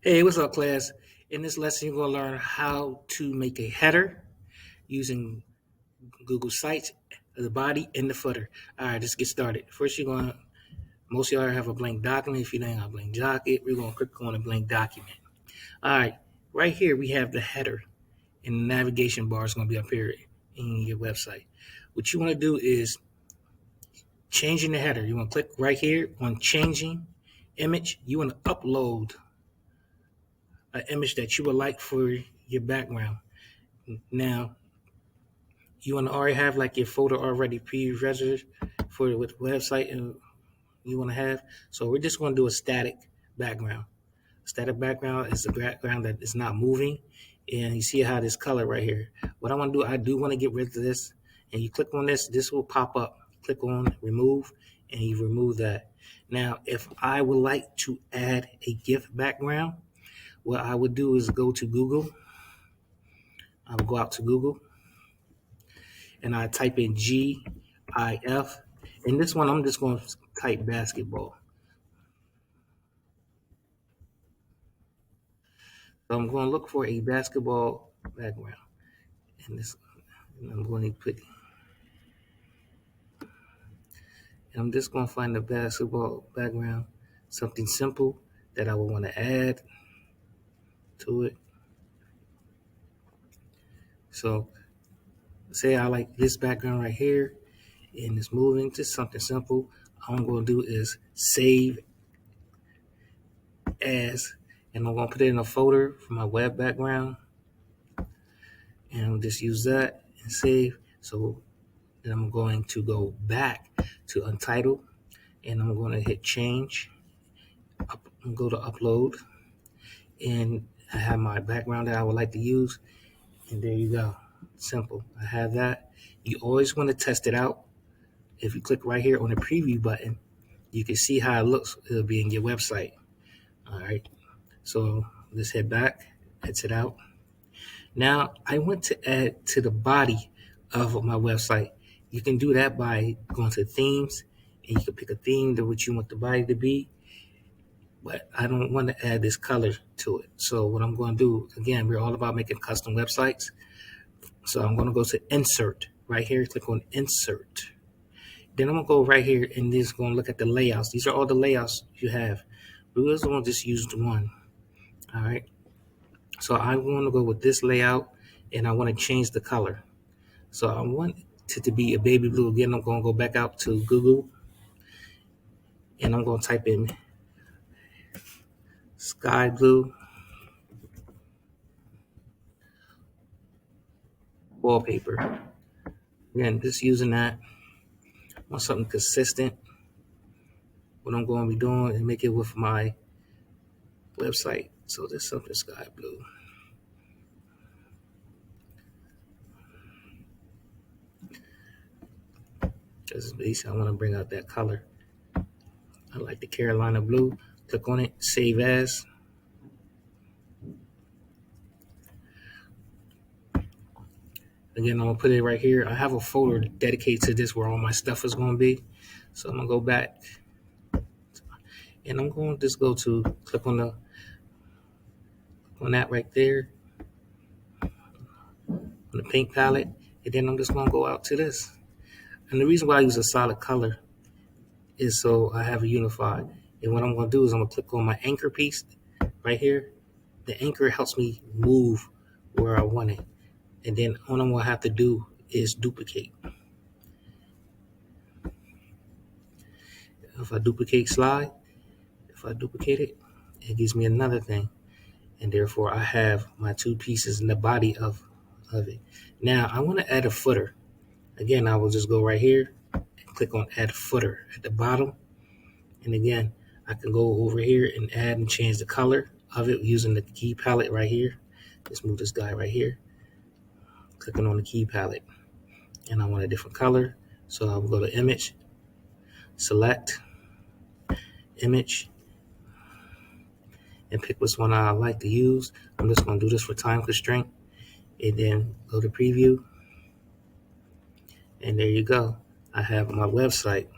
Hey, what's up, class? In this lesson, you're going to learn how to make a header using Google Sites, the body, and the footer. All right, let's get started. First, most of y'all have a blank document. If you don't have a blank document, we're going to click on a blank document. All right, right here, we have the header, and the navigation bar is going to be up here in your website. What you want to do is changing the header. You want to click right here on changing image. You want to upload an image that you would like for your background. Now, you want to already have like your folder already pre-registered for the website and you want to have. So we're just going to do a static background. Static background is a background that is not moving. And you see how this color right here. What I want to do, I do want to get rid of this. And you click on this, this will pop up. Click on remove and you remove that. Now, if I would like to add a GIF background, what I would do is go to Google. I would go out to Google and I type in GIF. In this one, I'm just going to type basketball. So I'm going to look for a basketball background. And I'm going to put, and I'm just going to find the basketball background, something simple that I would want to add to it. So say I like this background right here and it's moving, just something simple. All I'm going to do is save as, and I'm going to put it in a folder for my web background. And I'll just use that and save. So then I'm going to go back to Untitled and I'm going to hit change. I'm go to upload and I have my background that I would like to use. And there you go. Simple. I have that. You always want to test it out. If you click right here on the preview button, you can see how it looks. It'll be in your website. All right. So let's head back, exit out. Now I want to add to the body of my website. You can do that by going to themes and you can pick a theme to which you want the body to be. But I don't want to add this color to it. So what I'm going to do, again, we're all about making custom websites. So I'm going to go to insert right here, click on insert. Then I'm going to go right here and this is going to look at the layouts. These are all the layouts you have. We're just going to just use one. All right. So I'm going to go with this layout and I want to change the color. So I want it to be a baby blue. Again, I'm going to go back out to Google and I'm going to type in sky blue wallpaper. Again, just using that. I want something consistent. What I'm going to be doing and make it with my website. So there's something sky blue. This is basic. I want to bring out that color. I like the Carolina blue. Click on it, save as. Again, I'm going to put it right here. I have a folder dedicated to this where all my stuff is going to be. So I'm going to go back and I'm going to just go to click on that right there on the paint palette. And then I'm just going to go out to this. And the reason why I use a solid color is so I have a unified. And what I'm going to do is I'm going to click on my anchor piece right here. The anchor helps me move where I want it. And then all I'm going to have to do is duplicate. If I duplicate slide, if I duplicate it, it gives me another thing. And therefore I have my two pieces in the body of it. Now I want to add a footer. Again, I will just go right here and click on add footer at the bottom. And again, I can go over here and add and change the color of it using the key palette right here. Let's move this guy right here. Clicking on the key palette. And I want a different color. So I will go to image, select, image, and pick which one I like to use. I'm just going to do this for time constraint. And then go to preview. And there you go. I have my website.